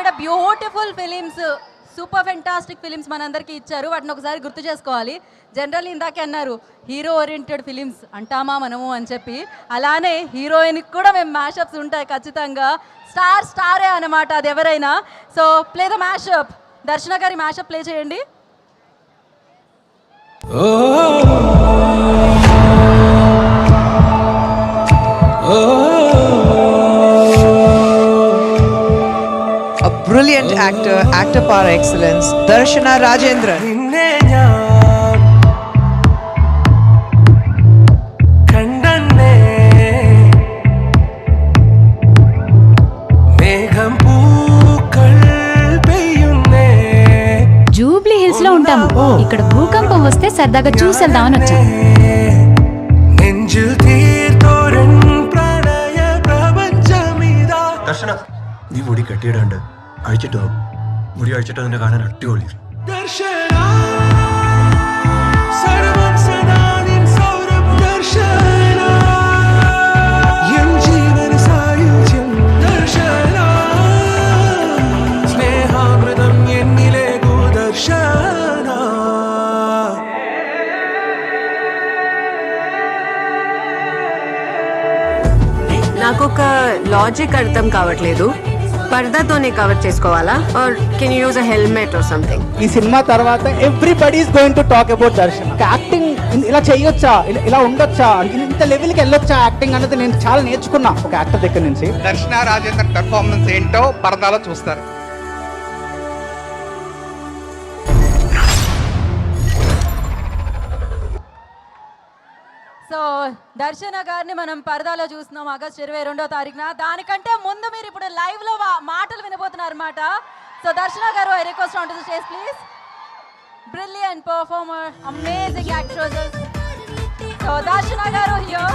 ఆవిడ beautiful films, super fantastic films మనందరికీ ఇచ్చారు. వాటిని ఒకసారి గుర్తు చేసుకోవాలి. జనరల్ ఇందాకే అన్నారు హీరో ఓరియంటెడ్ ఫిలిమ్స్ అంటామా మనము అని చెప్పి, అలానే హీరోయిన్కి కూడా మేము మ్యాషప్స్ ఉంటాయి ఖచ్చితంగా. స్టారే అన్నమాట అది ఎవరైనా. So play the mashup. దర్శన గారి మ్యాషప్ ప్లే చేయండి. A brilliant actor par excellence, Darshana Rajendran. Jubilee hills లో ఉంటాం. ఇక్కడ భూకంపం వస్తే సరదాగా చూసేద్దామని వచ్చాం. ദർശന നീ മുടി കെട്ടിയിടാണ്ട് അഴിച്ചിട്ടോ മുടി അഴിച്ചിട്ടോ നിന്റെ കാണാൻ അടിപൊളി. నాకు ఒక లాజిక్ అర్థం కావట్లేదు. పర్దాతోనే కవర్ చేసుకోవాలా are can you use a helmet or something? ఈ సినిమా తర్వాత everybody is going to talk about Darshan. Acting ఇలా చేయొచ్చా, ఇలా ఉండొచ్చా, ఇంత లెవెల్కి వెళ్ళొచ్చా యాక్టింగ్ అనేది నేను చాలా నేర్చుకున్నా ఒక యాక్టర్ దగ్గర నుంచి. దర్శన రాజేంద్రన్ పెర్ఫార్మెన్స్ ఏంటో పరదాలో చూస్తారు. సో దర్శన గారిని మనం పరదాలో చూస్తున్నాం ఆగస్ట్ 22వ తారీఖున. దానికంటే ముందు మీరు ఇప్పుడు లైవ్లో మాటలు వినబోతున్నారు అనమాట. సో దర్శన గారు, I request on to the stage please. Brilliant performer, amazing actress. So దర్శన గారు హియర్.